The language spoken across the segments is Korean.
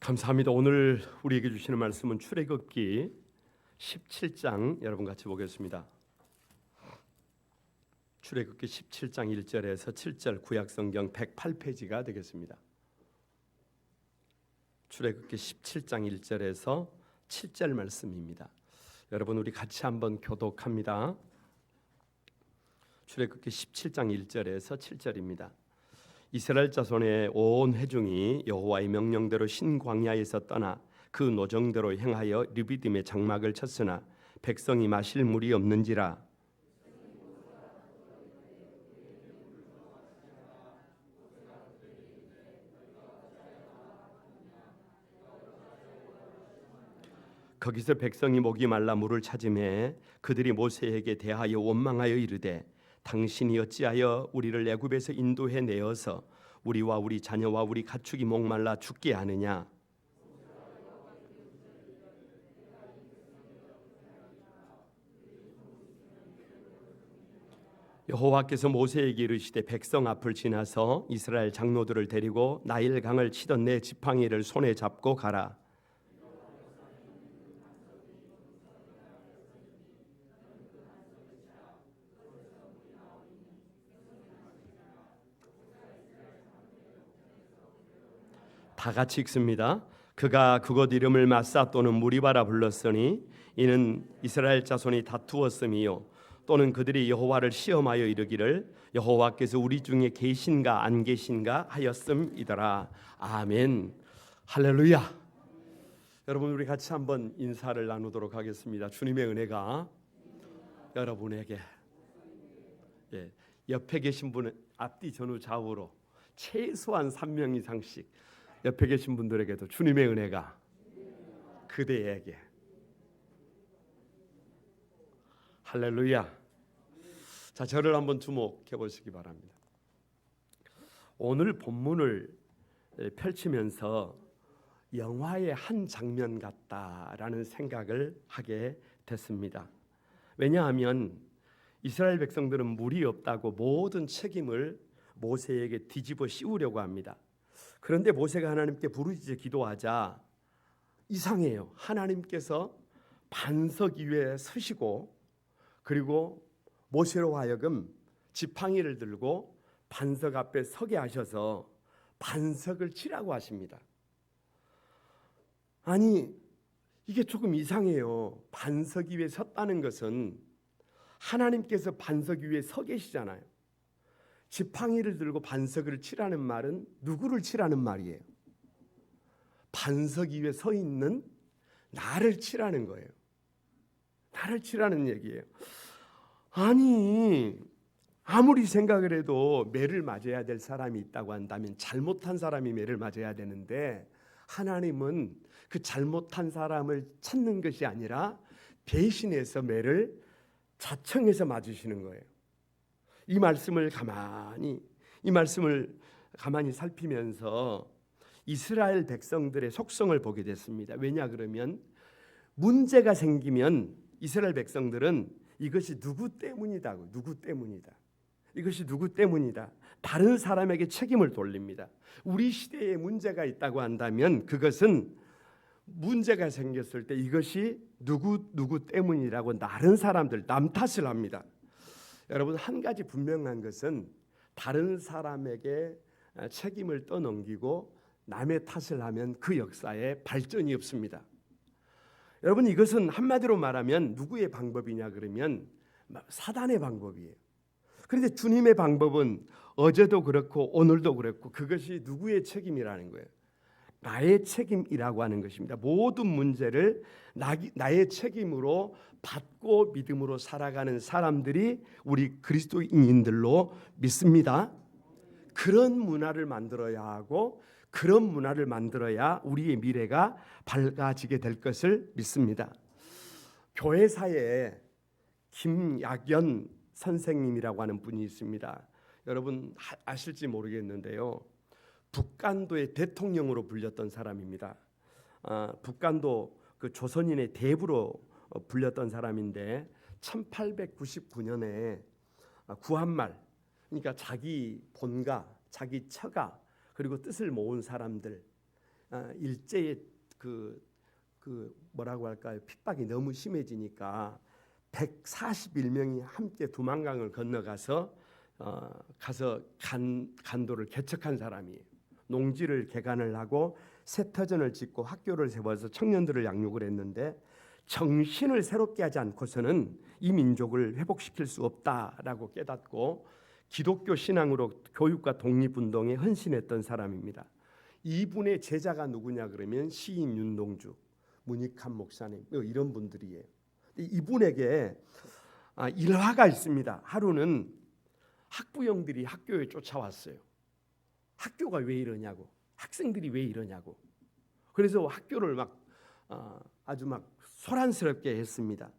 감사합니다. 오늘 우리에게 주시는 말씀은 출애굽기 17장 여러분 같이 보겠습니다. 출애굽기 17장 1절에서 7절 구약성경 108페이지가 되겠습니다. 출애굽기 17장 1절에서 7절 말씀입니다. 여러분 우리 같이 한번 교독합니다. 출애굽기 17장 1절에서 7절입니다. 이스라엘 자손의 온 회중이 여호와의 명령대로 신광야에서 떠나 그 노정대로 행하여 르비딤의 장막을 쳤으나 백성이 마실 물이 없는지라. 거기서 백성이 목이 말라 물을 찾으매 그들이 모세에게 대하여 원망하여 이르되 당신이 어찌하여 우리를 애굽에서 인도해 내어서 우리와 우리 자녀와 우리 가축이 목말라 죽게 하느냐. 여호와께서 모세에게 이르시되 백성 앞을 지나서 이스라엘 장로들을 데리고 나일 강을 치던 내 지팡이를 손에 잡고 가라. 다 같이 읽습니다. 그가 그곳 이름을 마사 또는 무리바라 불렀으니 이는 이스라엘 자손이 다투었음이요 또는 그들이 여호와를 시험하여 이르기를 여호와께서 우리 중에 계신가 안 계신가 하였음이더라. 아멘. 할렐루야. 여러분 우리 같이 한번 인사를 나누도록 하겠습니다. 주님의 은혜가 여러분에게 옆에 계신 분은 앞뒤 전후 좌우로 최소한 3명 이상씩 옆에 계신 분들에게도 주님의 은혜가 그대에게. 할렐루야. 자, 저를 한번 주목해 보시기 바랍니다. 오늘 본문을 펼치면서 영화의 한 장면 같다라는 생각을 하게 됐습니다. 왜냐하면 이스라엘 백성들은 물이 없다고 모든 책임을 모세에게 뒤집어 씌우려고 합니다. 그런데 모세가 하나님께 부르짖어 기도하자 이상해요. 하나님께서 반석 위에 서시고 그리고 모세로 하여금 지팡이를 들고 반석 앞에 서게 하셔서 반석을 치라고 하십니다. 아니 이게 조금 이상해요. 반석 위에 섰다는 것은 하나님께서 반석 위에 서 계시잖아요. 지팡이를 들고 반석을 치라는 말은 누구를 치라는 말이에요? 반석 위에 서 있는 나를 치라는 거예요. 나를 치라는 얘기예요. 아니 아무리 생각을 해도 매를 맞아야 될 사람이 있다고 한다면 잘못한 사람이 매를 맞아야 되는데 하나님은 그 잘못한 사람을 찾는 것이 아니라 대신해서 매를 자청해서 맞으시는 거예요. 이 말씀을 가만히 살피면서 이스라엘 백성들의 속성을 보게 됐습니다. 왜냐 그러면 문제가 생기면 이스라엘 백성들은 이것이 누구 때문이다. 이것이 누구 때문이다. 다른 사람에게 책임을 돌립니다. 우리 시대에 문제가 있다고 한다면 그것은 문제가 생겼을 때 이것이 누구 때문이라고 다른 사람들 남 탓을 합니다. 여러분 한 가지 분명한 것은 다른 사람에게 책임을 떠넘기고 남의 탓을 하면 그 역사에 발전이 없습니다. 여러분 이것은 한마디로 말하면 누구의 방법이냐 그러면 사단의 방법이에요. 그런데 주님의 방법은 어제도 그렇고 오늘도 그렇고 그것이 누구의 책임이라는 거예요. 나의 책임이라고 하는 것입니다. 모든 문제를 나의 책임으로 받고 믿음으로 살아가는 사람들이 우리 그리스도인들로 믿습니다. 그런 문화를 만들어야 하고 그런 문화를 만들어야 우리의 미래가 밝아지게 될 것을 믿습니다. 교회사에 김약연 선생님이라고 하는 분이 있습니다. 여러분 아실지 모르겠는데요. 북간도의 대통령으로 불렸던 사람입니다. 북간도 그 조선인의 대부로 불렸던 사람인데 1899년에 구한말, 그러니까 자기 본가, 자기 처가 그리고 뜻을 모은 사람들 일제의 뭐라고 할까요? 핍박이 너무 심해지니까 141명이 함께 두만강을 건너가서 가서 간도를 개척한 사람이에요. 농지를 개간을 하고 세터전을 짓고 학교를 세워서 청년들을 양육을 했는데 정신을 새롭게 하지 않고서는 이 민족을 회복시킬 수 없다라고 깨닫고 기독교 신앙으로 교육과 독립운동에 헌신했던 사람입니다. 이분의 제자가 누구냐 그러면 시인 윤동주, 문익환 목사님 이런 분들이에요. 이분에게 일화가 있습니다. 하루는 학부형들이 학교에 쫓아왔어요. 학교가 왜 이러냐고, 학생들이 왜 이러냐고. 그래서 학교를 아주 소란스럽게 했습니다.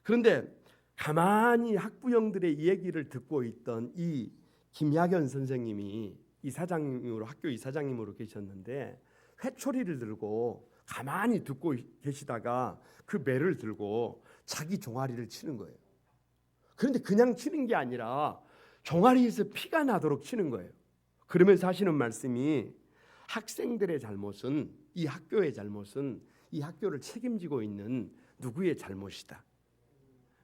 그런데 가만히 학부형들의 얘기를 듣고 있던 이 김학연 선생님이 이사장님으로 학교 이사장님으로 계셨는데 회초리를 들고 가만히 듣고 계시다가 그 매를 들고 자기 종아리를 치는 거예요. 그런데 그냥 치는 게 아니라 종아리에서 피가 나도록 치는 거예요. 그러면서 하시는 말씀이 학생들의 잘못은, 이 학교의 잘못은 이 학교를 책임지고 있는 누구의 잘못이다.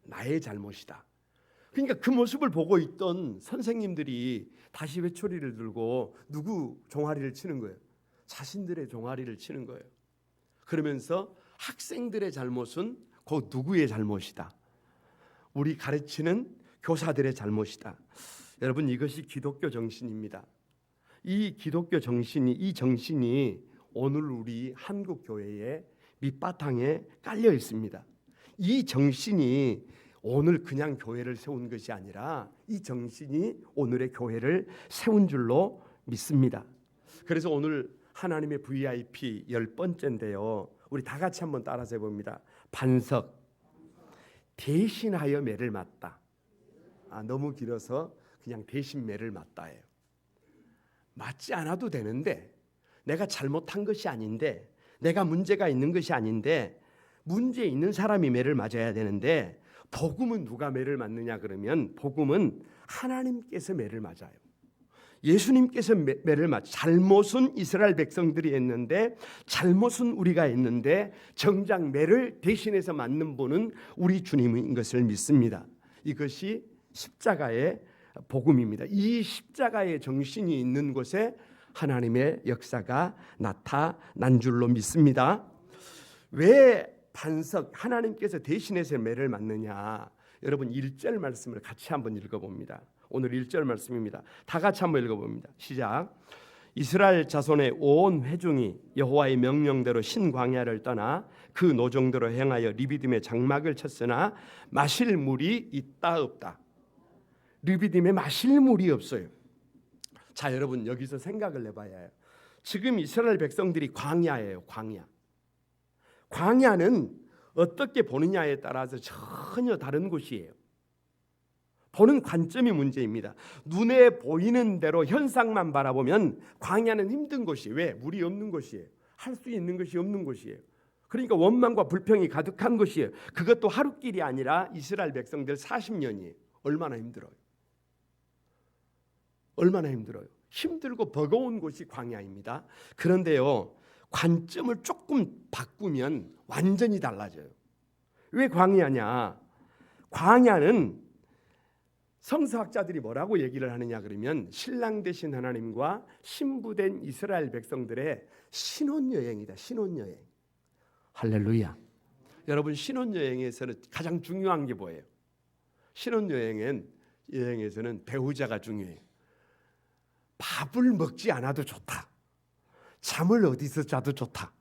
나의 잘못이다. 그러니까 그 모습을 보고 있던 선생님들이 다시 회초리를 들고 누구 종아리를 치는 거예요. 자신들의 종아리를 치는 거예요. 그러면서 학생들의 잘못은 곧 누구의 잘못이다. 우리 가르치는 교사들의 잘못이다. 여러분, 이것이 기독교 정신입니다. 이 기독교 정신이, 이 정신이 오늘 우리 한국 교회의 밑바탕에 깔려 있습니다. 이 정신이 오늘 그냥 교회를 세운 것이 아니라 이 정신이 오늘의 교회를 세운 줄로 믿습니다. 그래서 오늘 하나님의 VIP 10번째인데요. 우리 다 같이 한번 따라서 해봅니다. 반석, 대신하여 매를 맞다. 너무 길어서 그냥 대신 매를 맞다예요. 맞지 않아도 되는데, 내가 잘못한 것이 아닌데, 내가 문제가 있는 것이 아닌데, 문제 있는 사람이 매를 맞아야 되는데, 복음은 누가 매를 맞느냐 그러면 복음은 하나님께서 매를 맞아요. 예수님께서 매를 맞. 잘못은 이스라엘 백성들이 했는데 잘못은 우리가 했는데 정작 매를 대신해서 맞는 분은 우리 주님인 것을 믿습니다. 이것이 십자가의 복음입니다. 이 십자가의 정신이 있는 곳에 하나님의 역사가 나타난 줄로 믿습니다. 왜 반석, 하나님께서 대신해서 매를 맞느냐? 여러분 1절 말씀을 같이 한번 읽어봅니다. 오늘 1절 말씀입니다. 다 같이 한번 읽어봅니다. 시작. 이스라엘 자손의 온 회중이 여호와의 명령대로 신광야를 떠나 그 노정대로 행하여 르비딤의 장막을 쳤으나 마실 물이 있다 없다. 르비딤에 마실 물이 없어요. 자, 여러분 여기서 생각을 해봐야 해요. 지금 이스라엘 백성들이 광야예요. 광야는 어떻게 보느냐에 따라서 전혀 다른 곳이에요. 보는 관점이 문제입니다. 눈에 보이는 대로 현상만 바라보면 광야는 힘든 곳이에요. 왜? 물이 없는 곳이에요. 할 수 있는 것이 없는 곳이에요. 그러니까 원망과 불평이 가득한 곳이에요. 그것도 하루길이 아니라 이스라엘 백성들 40년이에요. 얼마나 힘들어요. 얼마나 힘들어요. 힘들고 버거운 곳이 광야입니다. 그런데요, 관점을 조금 바꾸면 완전히 달라져요. 왜 광야냐? 광야는 성서학자들이 뭐라고 얘기를 하느냐 그러면 신랑 되신 하나님과 신부된 이스라엘 백성들의 신혼여행이다. 신혼여행. 할렐루야. 여러분, 신혼여행에서는 가장 중요한 게 뭐예요? 신혼여행에서는 배우자가 중요해요. 밥을 먹지 않아도 좋다. 잠을 어디서 자도 좋다.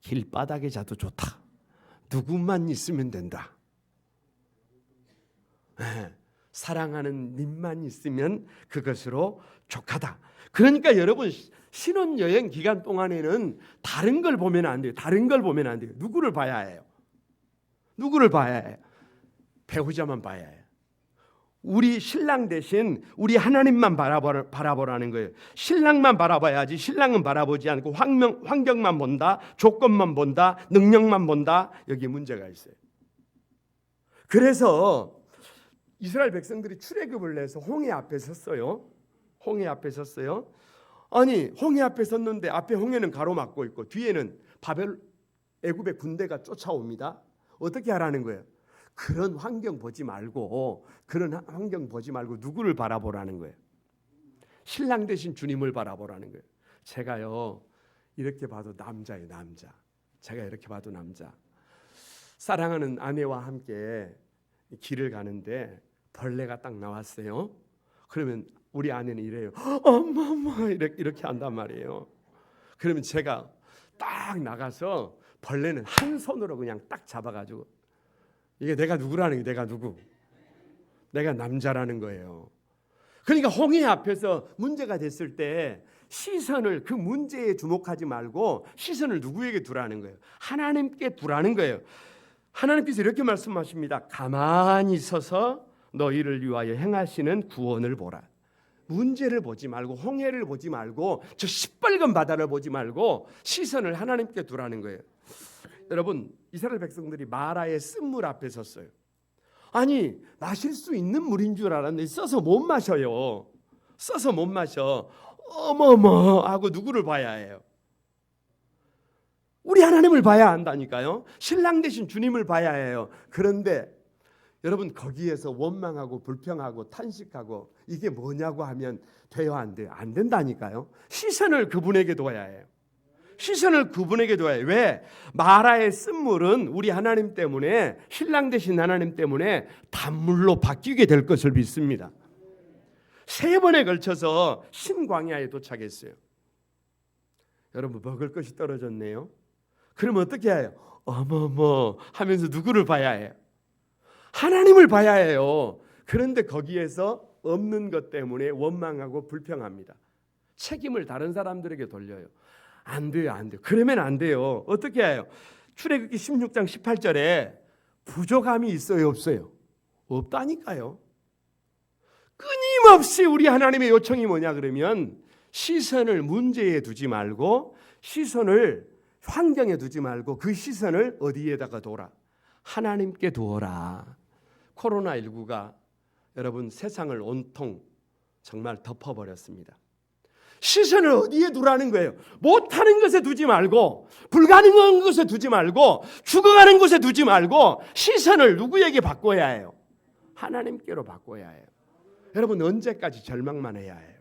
길바닥에 자도 좋다. 누구만 있으면 된다. 사랑하는 님만 있으면 그것으로 족하다. 그러니까 여러분, 신혼여행 기간 동안에는 다른 걸 보면 안 돼요. 다른 걸 보면 안 돼요. 누구를 봐야 해요? 누구를 봐야 해요? 배우자만 봐야 해요. 우리 신랑 대신 우리 하나님만 바라보라는 거예요. 신랑만 바라봐야지. 신랑은 바라보지 않고 환경만 본다, 조건만 본다, 능력만 본다. 여기에 문제가 있어요. 그래서 이스라엘 백성들이 출애굽을 내서 홍해 앞에 섰어요. 홍해 앞에 섰어요. 아니 홍해 앞에 섰는데 앞에 홍해는 가로막고 있고 뒤에는 애굽의 군대가 쫓아옵니다. 어떻게 하라는 거예요? 그런 환경 보지 말고 누구를 바라보라는 거예요? 신랑 되신 주님을 바라보라는 거예요. 제가요 이렇게 봐도 남자예요, 남자. 제가 이렇게 봐도 남자. 사랑하는 아내와 함께 길을 가는데 벌레가 딱 나왔어요. 그러면 우리 아내는 이래요. 엄마 이렇게 한단 말이에요. 그러면 제가 딱 나가서 벌레는 한 손으로 그냥 딱 잡아가지고, 이게 내가 누구라는 게, 내가 누구? 내가 남자라는 거예요. 그러니까 홍해 앞에서 문제가 됐을 때 시선을 그 문제에 주목하지 말고 시선을 누구에게 두라는 거예요? 하나님께 두라는 거예요. 하나님께서 이렇게 말씀하십니다. 가만히 서서 너희를 위하여 행하시는 구원을 보라. 문제를 보지 말고 홍해를 보지 말고 저 시뻘건 바다를 보지 말고 시선을 하나님께 두라는 거예요. 여러분, 이스라엘 백성들이 마라의 쓴물 앞에 섰어요. 아니 마실 수 있는 물인 줄 알았는데 써서 못 마셔요. 써서 못 마셔. 어머머 하고 누구를 봐야 해요? 우리 하나님을 봐야 한다니까요. 신랑 되신 주님을 봐야 해요. 그런데 여러분 거기에서 원망하고 불평하고 탄식하고 이게 뭐냐고 하면 돼요, 안 돼요? 안 된다니까요. 시선을 그분에게 둬야 해요. 시선을 그분에게 둬야 해요. 왜? 마라의 쓴물은 우리 하나님 때문에, 신랑 되신 하나님 때문에 단물로 바뀌게 될 것을 믿습니다. 3번에 걸쳐서 신광야에 도착했어요. 여러분 먹을 것이 떨어졌네요. 그러면 어떻게 해요? 어머머 하면서 누구를 봐야 해요? 하나님을 봐야 해요. 그런데 거기에서 없는 것 때문에 원망하고 불평합니다. 책임을 다른 사람들에게 돌려요. 안 돼요, 안 돼요. 그러면 안 돼요. 어떻게 해요? 출애굽기 16장 18절에 부족함이 있어요, 없어요? 없다니까요. 끊임없이 우리 하나님의 요청이 뭐냐 그러면 시선을 문제에 두지 말고 시선을 환경에 두지 말고 그 시선을 어디에다가 둬라? 하나님께 두어라. 코로나19가 여러분 세상을 온통 정말 덮어버렸습니다. 시선을 어디에 두라는 거예요? 못하는 것에 두지 말고, 불가능한 것에 두지 말고, 죽어가는 곳에 두지 말고 시선을 누구에게 바꿔야 해요? 하나님께로 바꿔야 해요. 여러분 언제까지 절망만 해야 해요?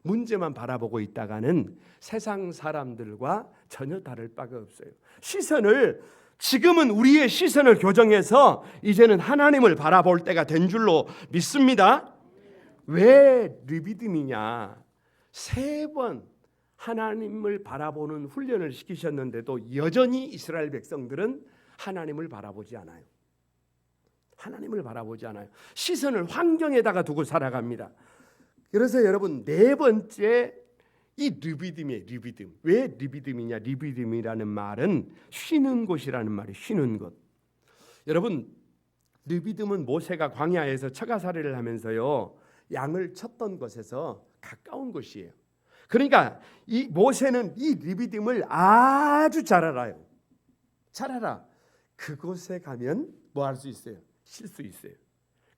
문제만 바라보고 있다가는 세상 사람들과 전혀 다를 바가 없어요. 시선을, 지금은 우리의 시선을 교정해서 이제는 하나님을 바라볼 때가 된 줄로 믿습니다. 왜 르비딤이냐? 3번 하나님을 바라보는 훈련을 시키셨는데도 여전히 이스라엘 백성들은 하나님을 바라보지 않아요. 하나님을 바라보지 않아요. 시선을 환경에다가 두고 살아갑니다. 그래서 여러분 4번째 이 르비딤이에요. 르비딤. 왜 르비딤이냐? 르비딤이라는 말은 쉬는 곳이라는 말이 쉬는 곳. 여러분 르비딤은 모세가 광야에서 처가살이를 하면서요 양을 쳤던 곳에서 가까운 곳이에요. 그러니까 이 모세는 이 르비딤을 아주 잘 알아요. 잘 알아. 그곳에 가면 뭐 할 수 있어요? 쉴 수 있어요.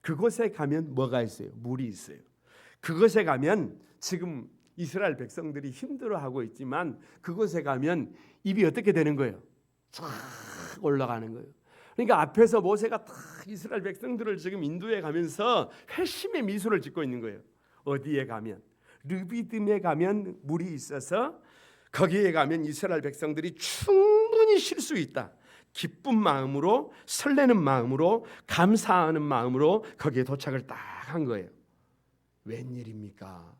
그곳에 가면 뭐가 있어요? 물이 있어요. 그곳에 가면 지금 이스라엘 백성들이 힘들어하고 있지만 그곳에 가면 입이 어떻게 되는 거예요? 쫙 올라가는 거예요. 그러니까 앞에서 모세가 다 이스라엘 백성들을 지금 인도해 가면서 회심의 미소를 짓고 있는 거예요. 어디에 가면? 르비딤에 가면 물이 있어서 거기에 가면 이스라엘 백성들이 충분히 쉴 수 있다. 기쁜 마음으로, 설레는 마음으로, 감사하는 마음으로 거기에 도착을 딱 한 거예요. 웬일입니까?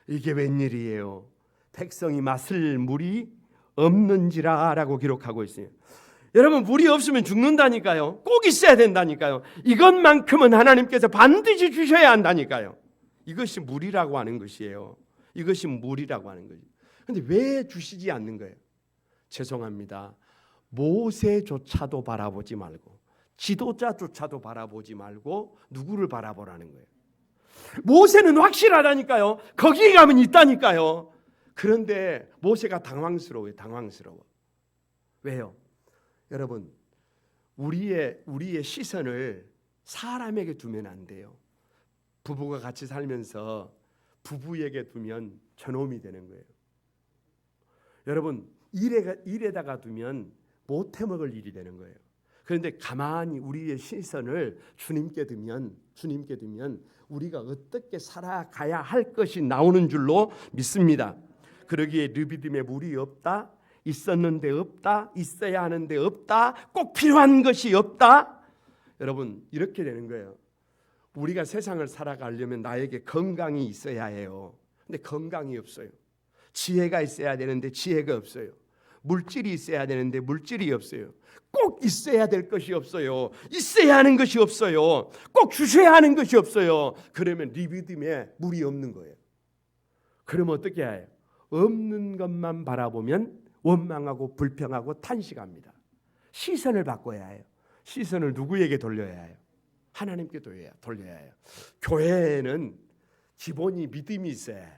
이게 웬일이에요? 백성이 마실 물이 없는지라 라고 기록하고 있어요. 여러분 물이 없으면 죽는다니까요. 꼭 있어야 된다니까요. 이것만큼은 하나님께서 반드시 주셔야 한다니까요. 이것이 물이라고 하는 것이에요. 이것이 물이라고 하는 거죠. 그런데 왜 주시지 않는 거예요? 죄송합니다. 모세조차도 바라보지 말고 지도자조차도 바라보지 말고 누구를 바라보라는 거예요? 모세는 확실하다니까요. 거기에 가면 있다니까요. 그런데 모세가 당황스러워요. 당황스러워. 왜요? 여러분 우리의 시선을 사람에게 두면 안 돼요. 부부가 같이 살면서 부부에게 두면 저놈이 되는 거예요. 여러분, 일에다가 두면 못 해먹을 일이 되는 거예요. 그런데 가만히 우리의 시선을 주님께 두면 우리가 어떻게 살아가야 할 것이 나오는 줄로 믿습니다. 그러기에 르비딤에 물이 없다, 있었는데 없다, 있어야 하는데 없다, 꼭 필요한 것이 없다. 여러분, 이렇게 되는 거예요. 우리가 세상을 살아가려면 나에게 건강이 있어야 해요. 근데 건강이 없어요. 지혜가 있어야 되는데 지혜가 없어요. 물질이 있어야 되는데 물질이 없어요. 꼭 있어야 될 것이 없어요. 있어야 하는 것이 없어요. 꼭 주셔야 하는 것이 없어요. 그러면 르비딤에 물이 없는 거예요. 그러면 어떻게 해요? 없는 것만 바라보면 원망하고 불평하고 탄식합니다. 시선을 바꿔야 해요. 시선을 누구에게 돌려야 해요? 하나님께 돌려야 해요. 교회에는 기본이 믿음이 있어야 해요.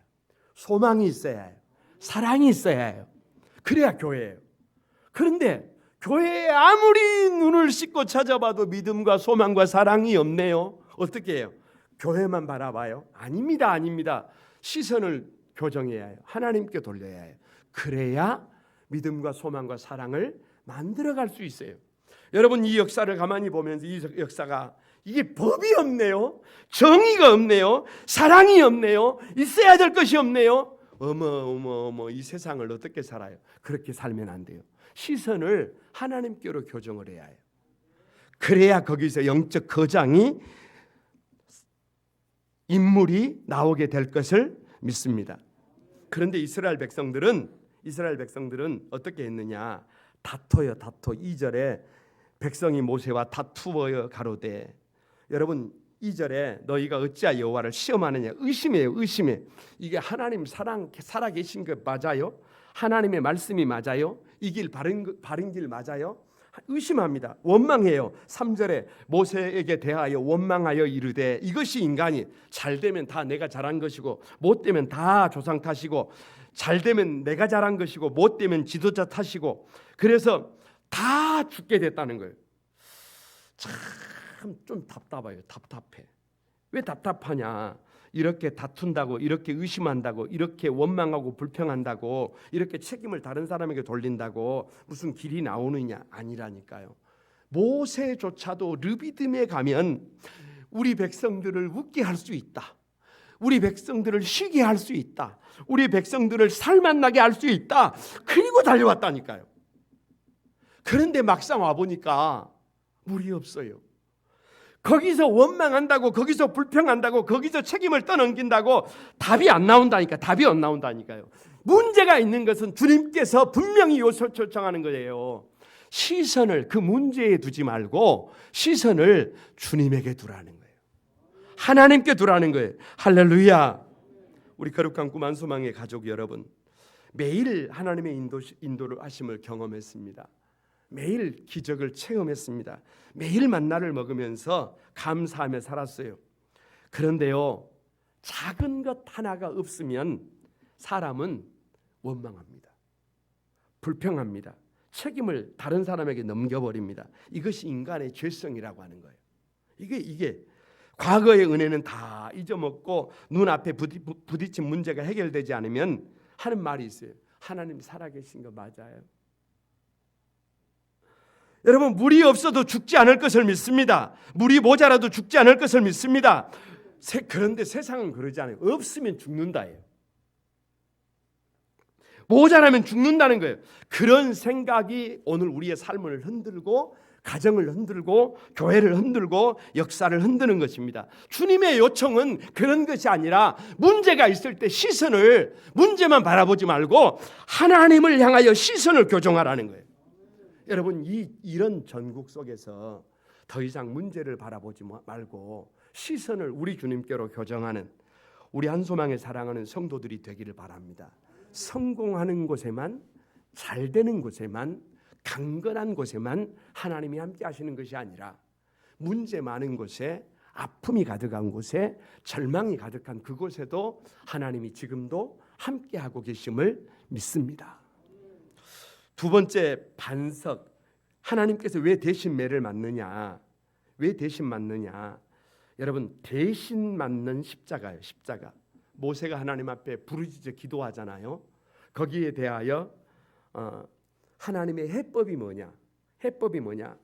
소망이 있어야 해요. 사랑이 있어야 해요. 그래야 교회예요. 그런데 교회에 아무리 눈을 씻고 찾아봐도 믿음과 소망과 사랑이 없네요. 어떻게 해요? 교회만 바라봐요? 아닙니다. 시선을 교정해야 해요. 하나님께 돌려야 해요. 그래야 믿음과 소망과 사랑을 만들어갈 수 있어요. 여러분, 이 역사를 가만히 보면서 이 역사가 이게 법이 없네요. 정의가 없네요. 사랑이 없네요. 있어야 될 것이 없네요. 어머 이 세상을 어떻게 살아요? 그렇게 살면 안 돼요. 시선을 하나님께로 교정을 해야 해요. 그래야 거기서 영적 거장이 인물이 나오게 될 것을 믿습니다. 그런데 이스라엘 백성들은 어떻게 했느냐? 다퉈요. 2절에 백성이 모세와 다투어 가로되. 여러분, 2절에 너희가 어찌하여 여호와를 시험하느냐? 의심해요. 이게 하나님 살아계신 것 맞아요? 하나님의 말씀이 맞아요? 이 길 바른 길 맞아요? 의심합니다. 원망해요. 3절에 모세에게 대하여 원망하여 이르되 이것이 인간이 잘 되면 다 내가 잘한 것이고 못 되면 다 조상 탓이고 잘 되면 내가 잘한 것이고 못 되면 지도자 탓이고 그래서 다 죽게 됐다는 거예요. 참 좀 답답해요. 답답해. 왜 답답하냐? 이렇게 다툰다고, 이렇게 의심한다고, 이렇게 원망하고 불평한다고, 이렇게 책임을 다른 사람에게 돌린다고 무슨 길이 나오느냐? 아니라니까요. 모세조차도 르비딤에 가면 우리 백성들을 웃게 할 수 있다. 우리 백성들을 쉬게 할 수 있다. 우리 백성들을 살만나게 할 수 있다. 그리고 달려왔다니까요. 그런데 막상 와보니까 물이 없어요. 거기서 원망한다고, 거기서 불평한다고, 거기서 책임을 떠넘긴다고 답이 안 나온다니까요. 문제가 있는 것은 주님께서 분명히 요청하는 거예요. 시선을 그 문제에 두지 말고 시선을 주님에게 두라는 거예요. 하나님께 두라는 거예요. 할렐루야. 우리 거룩한 꿈 안소망의 가족 여러분, 매일 하나님의 인도를 하심을 경험했습니다. 매일 기적을 체험했습니다. 매일 만나를 먹으면서 감사하며 살았어요. 그런데요, 작은 것 하나가 없으면 사람은 원망합니다. 불평합니다. 책임을 다른 사람에게 넘겨버립니다. 이것이 인간의 죄성이라고 하는 거예요. 이게 과거의 은혜는 다 잊어먹고 눈앞에 부딪힌 문제가 해결되지 않으면 하는 말이 있어요. 하나님 살아계신 거 맞아요? 여러분, 물이 없어도 죽지 않을 것을 믿습니다. 물이 모자라도 죽지 않을 것을 믿습니다. 그런데 세상은 그러지 않아요. 없으면 죽는다예요. 모자라면 죽는다는 거예요. 그런 생각이 오늘 우리의 삶을 흔들고 가정을 흔들고 교회를 흔들고 역사를 흔드는 것입니다. 주님의 요청은 그런 것이 아니라 문제가 있을 때 시선을 문제만 바라보지 말고 하나님을 향하여 시선을 교정하라는 거예요. 여러분, 이런 전국 속에서 더 이상 문제를 바라보지 말고 시선을 우리 주님께로 교정하는 우리 한소망에 사랑하는 성도들이 되기를 바랍니다. 성공하는 곳에만, 잘 되는 곳에만, 강건한 곳에만 하나님이 함께 하시는 것이 아니라 문제 많은 곳에, 아픔이 가득한 곳에, 절망이 가득한 그곳에도 하나님이 지금도 함께 하고 계심을 믿습니다. 두 번째 반석, 하나님께서 왜 대신 매를 맞느냐? 왜 대신 맞느냐? 여러분, 대신 맞는 십자가예요. 십자가. 모세가 하나님 앞에 부르짖어 기도하잖아요. 거기에 대하여 하나님의 해법이 뭐냐? 해법이 뭐냐?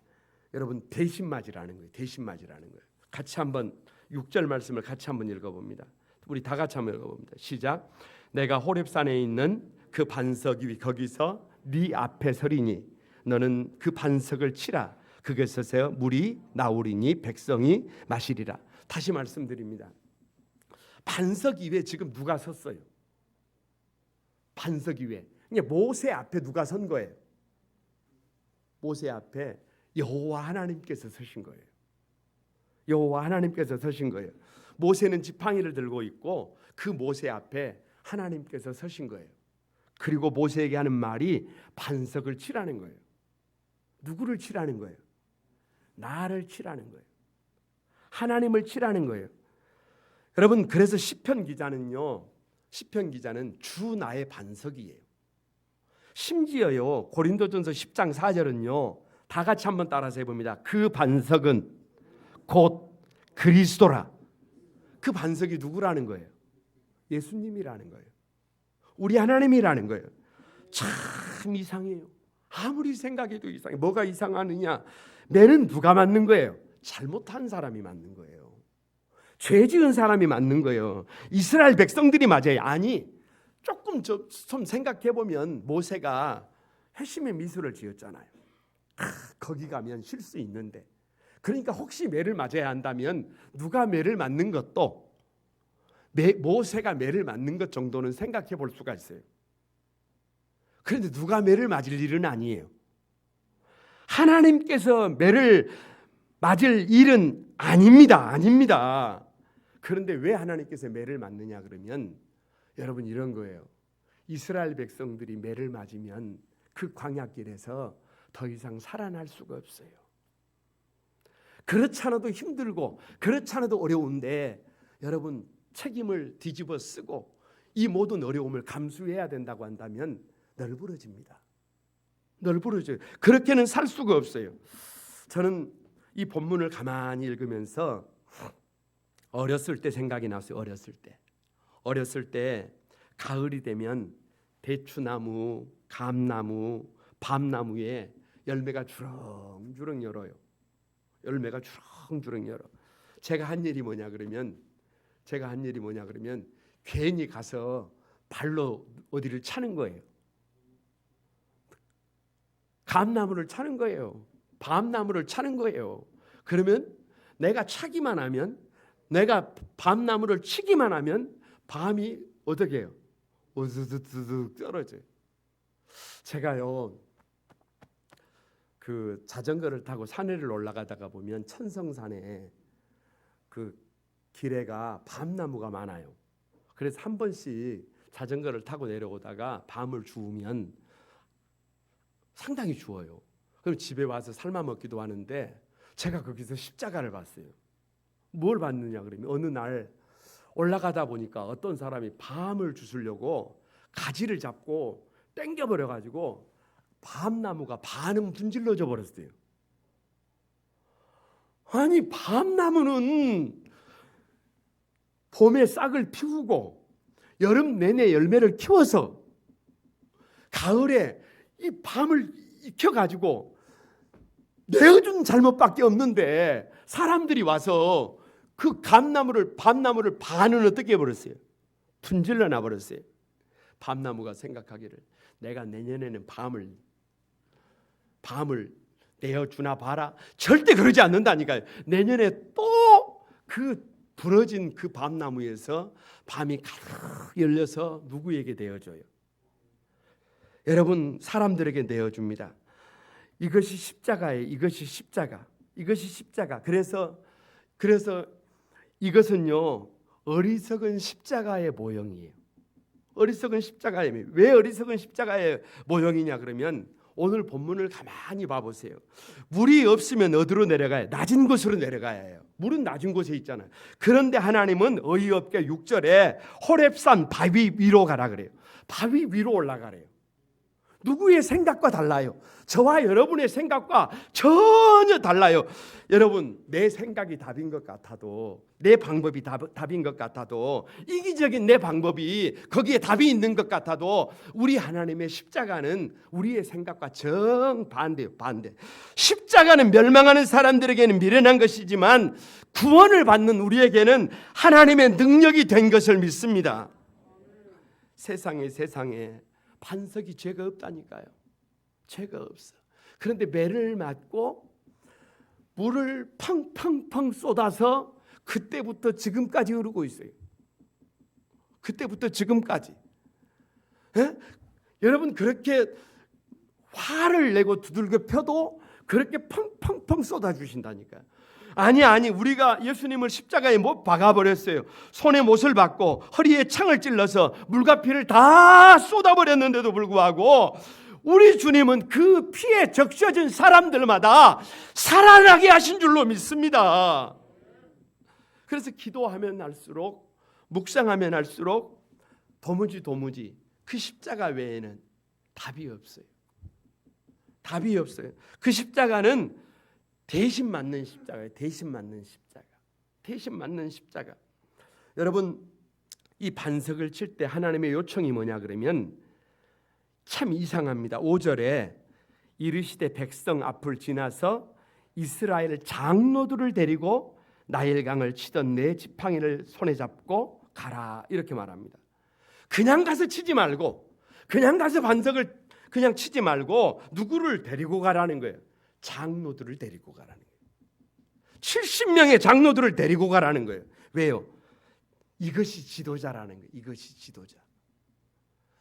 여러분 대신 맞으라는 거예요. 대신 맞으라는 거예요. 같이 한번 6절 말씀을 같이 한번 읽어봅니다. 우리 다 같이 한번 읽어봅니다. 시작. 내가 호렙산에 있는 그 반석 위 거기서 네 앞에 서리니 너는 그 반석을 치라. 그것에서 물이 나오리니 백성이 마시리라. 다시 말씀드립니다. 반석 위에 지금 누가 섰어요? 반석 위에. 모세 앞에 누가 선 거예요? 모세 앞에 여호와 하나님께서 서신 거예요. 여호와 하나님께서 서신 거예요. 모세는 지팡이를 들고 있고 그 모세 앞에 하나님께서 서신 거예요. 그리고 모세에게 하는 말이 반석을 치라는 거예요. 누구를 치라는 거예요? 나를 치라는 거예요. 하나님을 치라는 거예요. 여러분 그래서 시편 기자는 주 나의 반석이에요. 심지어요 고린도전서 10장 4절은요 다 같이 한번 따라서 해봅니다. 그 반석은 곧 그리스도라. 그 반석이 누구라는 거예요? 예수님이라는 거예요. 우리 하나님이라는 거예요. 참 이상해요. 아무리 생각해도 이상해. 뭐가 이상하느냐? 매는 누가 맞는 거예요? 잘못한 사람이 맞는 거예요. 죄 지은 사람이 맞는 거예요. 이스라엘 백성들이 맞아요. 아니 조금 좀 생각해 보면 모세가 회심의 미수를 지었잖아요. 거기 가면 쉴 수 있는데 그러니까 혹시 매를 맞아야 한다면 누가 매를 맞는 것도 모세가 매를 맞는 것 정도는 생각해 볼 수가 있어요. 그런데 누가 매를 맞을 일은 아니에요. 하나님께서 매를 맞을 일은 아닙니다. 그런데 왜 하나님께서 매를 맞느냐 그러면 여러분 이런 거예요. 이스라엘 백성들이 매를 맞으면 그 광야길에서 더 이상 살아날 수가 없어요. 그렇잖아도 힘들고 그렇잖아도 어려운데 여러분 책임을 뒤집어 쓰고 이 모든 어려움을 감수해야 된다고 한다면 널브러집니다. 널브러져요. 그렇게는 살 수가 없어요. 저는 이 본문을 가만히 읽으면서 어렸을 때 생각이 났어요. 어렸을 때 가을이 되면 대추나무, 감나무, 밤나무에 열매가 주렁주렁 열어요. 열매가 주렁주렁 열어. 제가 한 일이 뭐냐 그러면 괜히 가서 발로 어디를 차는 거예요. 감나무를 차는 거예요. 밤나무를 차는 거예요. 그러면 내가 차기만 하면, 내가 밤나무를 치기만 하면 밤이 어떻게 해요? 우두두둑 떨어져요. 제가요 그 자전거를 타고 산에를 올라가다가 보면 천성산에 그 길에가 밤나무가 많아요. 그래서 한 번씩 자전거를 타고 내려오다가 밤을 주우면 상당히 추워요. 그럼 집에 와서 삶아 먹기도 하는데 제가 거기서 십자가를 봤어요. 뭘 봤느냐 그러면 어느 날 올라가다 보니까 어떤 사람이 밤을 주우려고 가지를 잡고 땡겨버려가지고 밤나무가 반은 분질러져 버렸어요. 아니 밤나무는 봄에 싹을 피우고 여름 내내 열매를 키워서 가을에 이 밤을 익혀가지고 내어준 잘못밖에 없는데 사람들이 와서 그 밤나무를 반은 어떻게 해버렸어요? 분질러 놔버렸어요. 밤나무가 생각하기를 내가 내년에는 밤을 내어주나 봐라. 절대 그러지 않는다니까요. 내년에 또 그 부러진 그 밤나무에서 밤이 가득 열려서 누구에게 내어줘요? 여러분 사람들에게 내어줍니다. 이것이 십자가예요. 이것이 십자가. 그래서 이것은요 어리석은 십자가의 모형이에요. 어리석은 십자가의 왜 어리석은 십자가의 모형이냐 그러면 오늘 본문을 가만히 봐보세요. 물이 없으면 어디로 내려가요? 낮은 곳으로 내려가야 해요. 물은 낮은 곳에 있잖아요. 그런데 하나님은 어이없게 6절에 호렙산 바위 위로 가라 그래요. 바위 위로 올라가래요. 누구의 생각과 달라요. 저와 여러분의 생각과 전혀 달라요. 여러분, 내 생각이 답인 것 같아도, 내 방법이 답인 것 같아도, 이기적인 내 방법이 거기에 답이 있는 것 같아도 우리 하나님의 십자가는 우리의 생각과 정반대예요. 반대. 십자가는 멸망하는 사람들에게는 미련한 것이지만 구원을 받는 우리에게는 하나님의 능력이 된 것을 믿습니다. 세상에 반석이 죄가 없다니까요. 죄가 없어. 그런데 매를 맞고 물을 펑펑펑 쏟아서 그때부터 지금까지 흐르고 있어요. 그때부터 지금까지. 에? 여러분, 그렇게 화를 내고 두들겨 펴도 그렇게 펑펑펑 쏟아주신다니까요. 아니, 우리가 예수님을 십자가에 못 박아버렸어요. 손에 못을 박고 허리에 창을 찔러서 물과 피를 다 쏟아버렸는데도 불구하고 우리 주님은 그 피에 적셔진 사람들마다 살아나게 하신 줄로 믿습니다. 그래서 기도하면 할수록, 묵상하면 할수록 도무지 그 십자가 외에는 답이 없어요. 답이 없어요. 그 십자가는 대신 맞는 십자가예요. 대신 맞는 십자가. 대신 맞는 십자가. 여러분, 이 반석을 칠 때 하나님의 요청이 뭐냐 그러면 참 이상합니다. 5절에 이르시되 백성 앞을 지나서 이스라엘 장로들을 데리고 나일강을 치던 내 지팡이를 손에 잡고 가라, 이렇게 말합니다. 그냥 가서 치지 말고, 그냥 가서 반석을 그냥 치지 말고 누구를 데리고 가라는 거예요. 장로들을 데리고 가라는 거예요. 70명의 장로들을 데리고 가라는 거예요. 왜요? 이것이 지도자라는 거예요. 이것이 지도자.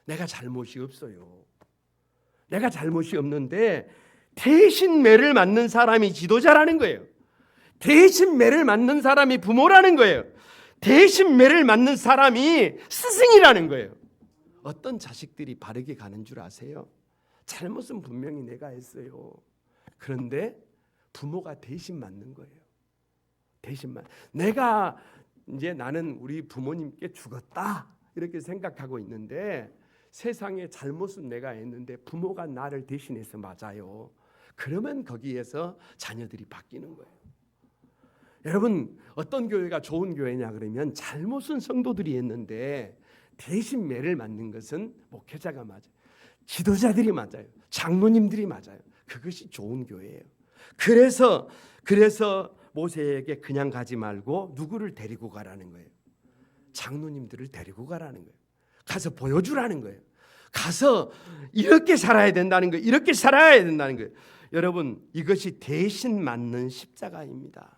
내가 잘못이 없어요. 내가 잘못이 없는데 대신 매를 맞는 사람이 지도자라는 거예요. 대신 매를 맞는 사람이 부모라는 거예요. 대신 매를 맞는 사람이 스승이라는 거예요. 어떤 자식들이 바르게 가는 줄 아세요? 잘못은 분명히 내가 했어요. 그런데 부모가 대신 맞는 거예요. 대신만. 내가 이제 나는 우리 부모님께 죽었다 이렇게 생각하고 있는데 세상에 잘못은 내가 했는데 부모가 나를 대신해서 맞아요. 그러면 거기에서 자녀들이 바뀌는 거예요. 여러분, 어떤 교회가 좋은 교회냐 그러면 잘못은 성도들이 했는데 대신 매를 맞는 것은 목회자가 맞아요. 지도자들이 맞아요. 장로님들이 맞아요. 그것이 좋은 교회예요. 그래서 모세에게 그냥 가지 말고 누구를 데리고 가라는 거예요. 장로님들을 데리고 가라는 거예요. 가서 보여주라는 거예요. 가서 이렇게 살아야 된다는 거예요. 이렇게 살아야 된다는 거예요. 여러분, 이것이 대신 맞는 십자가입니다.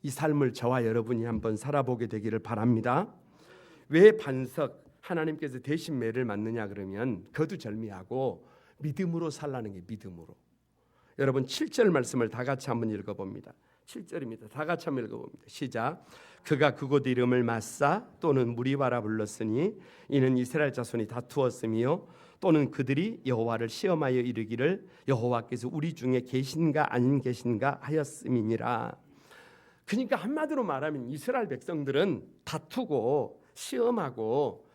이 삶을 저와 여러분이 한번 살아보게 되기를 바랍니다. 왜 반석 하나님께서 대신 매를 맞느냐 그러면 거두절미하고 믿음으로 살라는 게 믿음으로. 여러분 7절 말씀을 다 같이 한번 읽어봅니다. 7절입니다. 다 같이 한번 읽어봅니다. 시작. 그가 그곳 이름을 마사 또는 무리바라 불렀으니 이는 이스라엘 자손이 다투었으며 또는 그들이 여호와를 시험하여 이르기를 여호와께서 우리 중에 계신가 안 계신가 하였음이니라. 그러니까 한마디로 말하면 이스라엘 백성들은 다투고 시험하고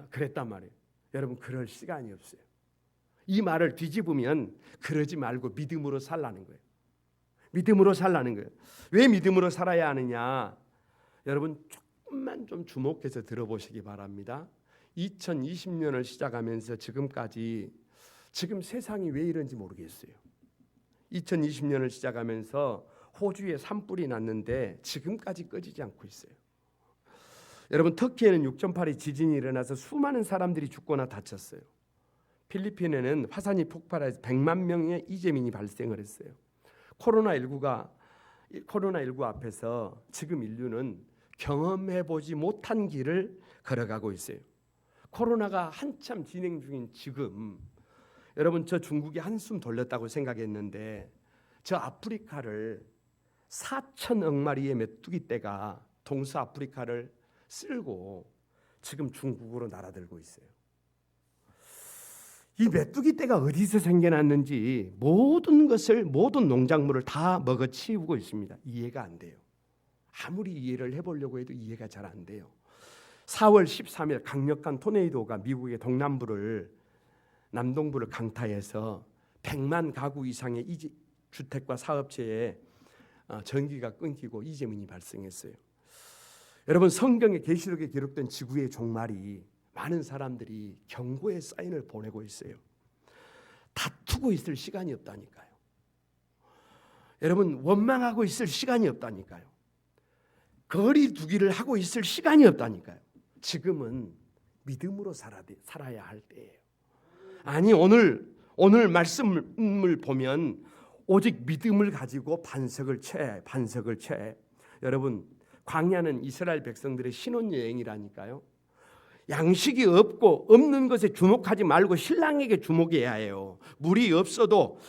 그랬단 말이에요. 여러분, 그럴 시간이 없어요. 이 말을 뒤집으면 그러지 말고 믿음으로 살라는 거예요. 믿음으로 살라는 거예요. 왜 믿음으로 살아야 하느냐? 여러분, 조금만 좀 주목해서 들어보시기 바랍니다. 2020년을 시작하면서 지금까지 지금 세상이 왜 이런지 모르겠어요. 2020년을 시작하면서 호주에 산불이 났는데 지금까지 꺼지지 않고 있어요. 여러분, 터키에는 6.8의 지진이 일어나서 수많은 사람들이 죽거나 다쳤어요. 필리핀에는 화산이 폭발해서 100만 명의 이재민이 발생을 했어요. 코로나19 앞에서 지금 인류는 경험해보지 못한 길을 걸어가고 있어요. 코로나가 한참 진행 중인 지금 여러분, 저 중국이 한숨 돌렸다고 생각했는데 저 아프리카를 4천억 마리의 메뚜기 떼가 동서아프리카를 쓸고 지금 중국으로 날아들고 있어요. 이 메뚜기 떼가 어디서 생겨났는지 모든 농작물을 다 먹어치우고 있습니다. 이해가 안 돼요. 아무리 이해를 해보려고 해도 이해가 잘 안 돼요. 4월 13일 강력한 토네이도가 미국의 동남부를 남동부를 강타해서 100만 가구 이상의 주택과 사업체에 전기가 끊기고 이재민이 발생했어요. 여러분, 성경의 계시록에 기록된 지구의 종말이 많은 사람들이 경고의 사인을 보내고 있어요. 다투고 있을 시간이 없다니까요. 여러분, 원망하고 있을 시간이 없다니까요. 거리 두기를 하고 있을 시간이 없다니까요. 지금은 믿음으로 살아야 할 때예요. 아니, 오늘 말씀을 보면 오직 믿음을 가지고 반석을 채. 여러분, 광야는 이스라엘 백성들의 신혼여행이라니까요. 양식이 없는 것에 주목하지 말고 신랑에게 주목해야 해요. 물이 없어도,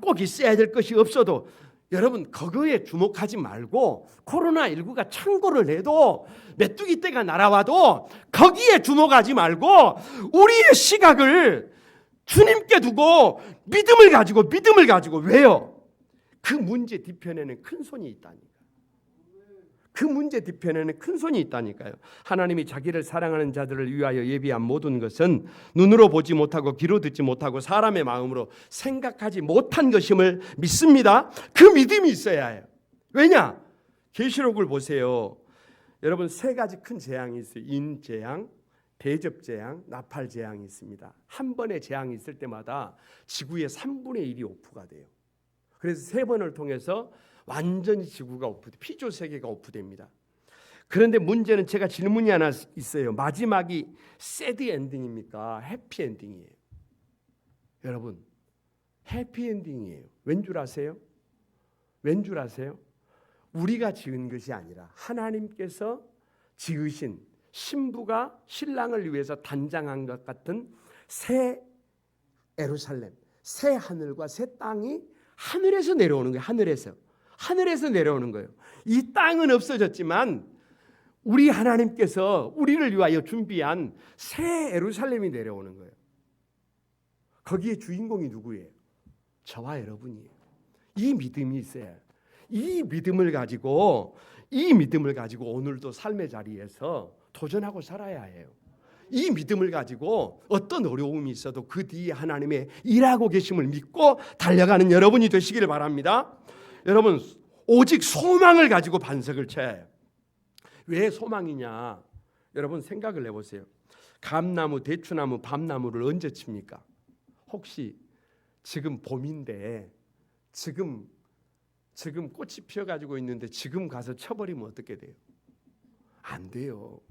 꼭 있어야 될 것이 없어도 여러분 그거에 주목하지 말고, 코로나19가 창궐을 해도 메뚜기 떼가 날아와도 거기에 주목하지 말고 우리의 시각을 주님께 두고 믿음을 가지고 왜요? 그 문제 뒤편에는 큰 손이 있다니까요. 그 문제 뒤편에는 큰 손이 있다니까요. 하나님이 자기를 사랑하는 자들을 위하여 예비한 모든 것은 눈으로 보지 못하고 귀로 듣지 못하고 사람의 마음으로 생각하지 못한 것임을 믿습니다. 그 믿음이 있어야 해요. 왜냐? 계시록을 보세요. 여러분, 세 가지 큰 재앙이 있어요. 인재앙, 대접재앙, 나팔재앙이 있습니다. 한 번의 재앙이 있을 때마다 지구의 3분의 1이 오프가 돼요. 그래서 세 번을 통해서 완전히 지구가 피조 세계가 오프됩니다. 그런데 문제는, 제가 질문이 하나 있어요. 마지막이 새드 엔딩입니까? 해피 엔딩이에요? 여러분, 해피 엔딩이에요. 왠 줄 아세요? 우리가 지은 것이 아니라 하나님께서 지으신, 신부가 신랑을 위해서 단장한 것 같은 새 예루살렘, 새 하늘과 새 땅이 하늘에서 내려오는 거예요. 하늘에서 내려오는 거예요. 이 땅은 없어졌지만 우리 하나님께서 우리를 위하여 준비한 새 예루살렘이 내려오는 거예요. 거기에 주인공이 누구예요? 저와 여러분이에요. 이 믿음이 있어야 해요. 이 믿음을 가지고 오늘도 삶의 자리에서 도전하고 살아야 해요. 이 믿음을 가지고 어떤 어려움이 있어도 그 뒤에 하나님의 일하고 계심을 믿고 달려가는 여러분이 되시기를 바랍니다. 여러분, 오직 소망을 가지고 반석을 쳐야. 왜 소망이냐? 여러분 생각을 해보세요. 감나무, 대추나무, 밤나무를 언제 칩니까? 혹시 지금 봄인데 지금 꽃이 피어가지고 있는데 지금 가서 쳐버리면 어떻게 돼요? 안 돼요.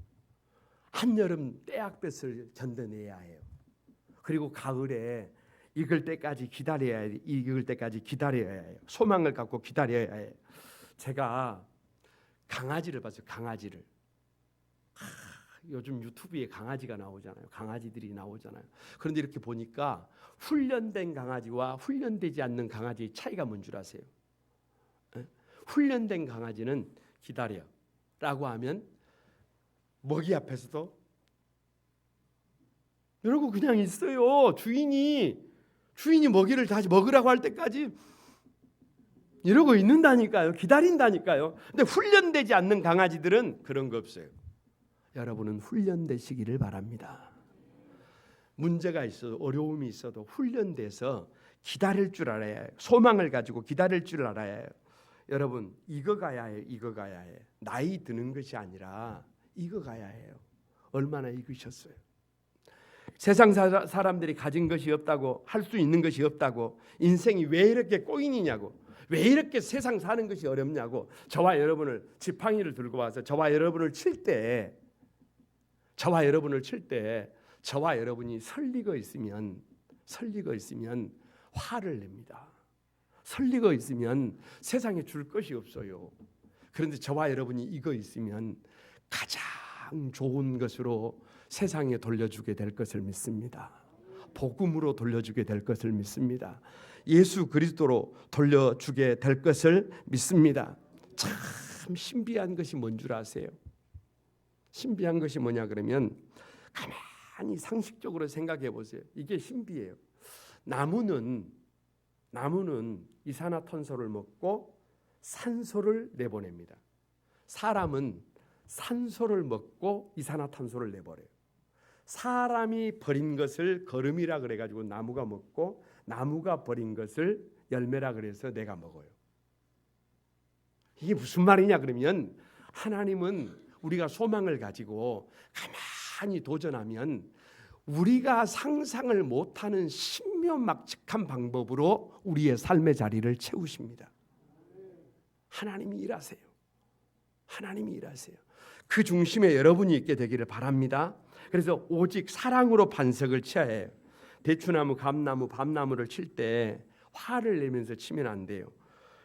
한여름 때약볕을 견뎌내야 해요. 그리고 가을에 익을 때까지 기다려야 해요. 소망을 갖고 기다려야 해요. 제가 강아지를 봤어요. 강아지를. 요즘 유튜브에 강아지가 나오잖아요. 강아지들이 나오잖아요. 그런데 이렇게 보니까 훈련된 강아지와 훈련되지 않는 강아지의 차이가 뭔 줄 아세요? 훈련된 강아지는 기다려 라고 하면 먹이 앞에서도 이러고 그냥 있어요. 주인이 먹이를 다시 먹으라고 할 때까지 이러고 있는다니까요. 기다린다니까요. 근데 훈련되지 않는 강아지들은 그런 거 없어요. 여러분은 훈련되시기를 바랍니다. 문제가 있어도, 어려움이 있어도 훈련돼서 기다릴 줄 알아야 해요. 소망을 가지고 기다릴 줄 알아야 해요. 여러분, 익어가야 해요. 나이 드는 것이 아니라 익어가야 해요. 얼마나 익으셨어요? 세상 사람들이 가진 것이 없다고, 할 수 있는 것이 없다고, 인생이 왜 이렇게 꼬이느냐고, 왜 이렇게 세상 사는 것이 어렵냐고, 저와 여러분을 지팡이를 들고 와서 저와 여러분을 칠 때 저와 여러분이 설리고 있으면 화를 냅니다. 설리고 있으면 세상에 줄 것이 없어요. 그런데 저와 여러분이 익어 있으면 가장 좋은 것으로 세상에 돌려주게 될 것을 믿습니다. 복음으로 돌려주게 될 것을 믿습니다. 예수 그리스도로 돌려주게 될 것을 믿습니다. 참 신비한 것이 뭔 줄 아세요? 신비한 것이 뭐냐 그러면, 가만히 상식적으로 생각해 보세요. 이게 신비해요. 나무는 이산화탄소를 먹고 산소를 내보냅니다. 사람은 산소를 먹고 이산화탄소를 내버려요. 사람이 버린 것을 거름이라 그래가지고 나무가 먹고 나무가 버린 것을 열매라 그래서 내가 먹어요. 이게 무슨 말이냐 그러면 하나님은 우리가 소망을 가지고 가만히 도전하면 우리가 상상을 못하는 신묘막측한 방법으로 우리의 삶의 자리를 채우십니다. 하나님이 일하세요. 하나님이 일하세요. 그 중심에 여러분이 있게 되기를 바랍니다. 그래서 오직 사랑으로 반석을 쳐야 해요. 대추나무, 감나무, 밤나무를 칠 때 화를 내면서 치면 안 돼요.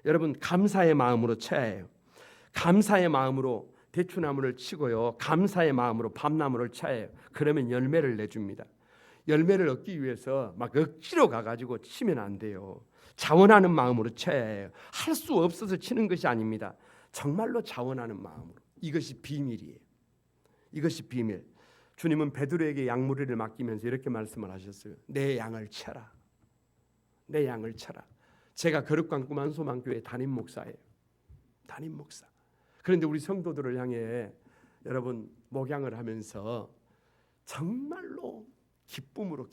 여러분 감사의 마음으로 쳐야 해요. 감사의 마음으로 대추나무를 치고요. 감사의 마음으로 밤나무를 쳐야 해요. 그러면 열매를 내줍니다. 열매를 얻기 위해서 막 억지로 가가지고 치면 안 돼요. 자원하는 마음으로 쳐야 해요. 할 수 없어서 치는 것이 아닙니다. 정말로 자원하는 마음으로. 이것이 비밀이에요. 이것이 비밀. 주님은 베드로에게 양무리를 맡기면서 이렇게 말씀을 하셨어요. 내 양을 쳐라. 내 양을 쳐라. 제가 거룩한 꿈한소망교회 담임 목사예요. 담임 목사. 그런데 우리 성도들을 향해 여러분 목양을 하면서 정말로 기쁨으로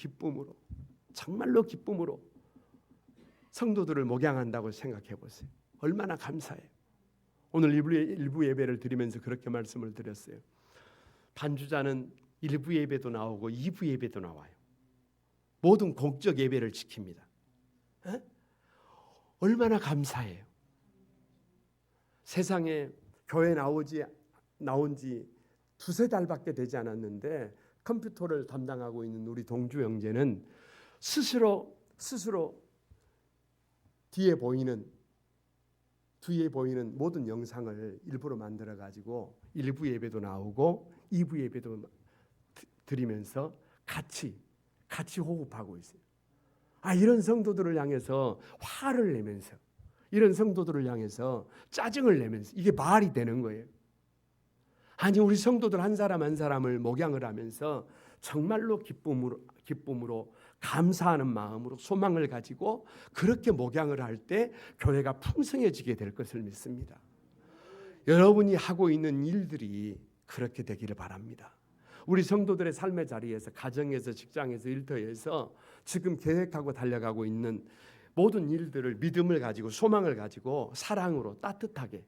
정말로 기쁨으로 성도들을 목양한다고 생각해 보세요. 얼마나 감사해요. 오늘 일부 예배를 드리면서 그렇게 말씀을 드렸어요. 반주자는 일부 예배도 나오고 2부 예배도 나와요. 모든 공적 예배를 지킵니다. 에? 얼마나 감사해요. 세상에 교회 나온 지 두세 달밖에 되지 않았는데 컴퓨터를 담당하고 있는 우리 동주 형제는 스스로 뒤에 보이는 모든 영상을 일부러 만들어 가지고 1부 예배도 나오고 2부 예배도 드리면서 같이 호흡하고 있어요. 이런 성도들을 향해서 화를 내면서, 이런 성도들을 향해서 짜증을 내면서 이게 말이 되는 거예요. 아니 우리 성도들 한 사람 한 사람을 목양을 하면서 정말로 기쁨으로 감사하는 마음으로 소망을 가지고 그렇게 목양을 할 때 교회가 풍성해지게 될 것을 믿습니다. 여러분이 하고 있는 일들이 그렇게 되기를 바랍니다. 우리 성도들의 삶의 자리에서, 가정에서, 직장에서, 일터에서 지금 계획하고 달려가고 있는 모든 일들을 믿음을 가지고 소망을 가지고 사랑으로 따뜻하게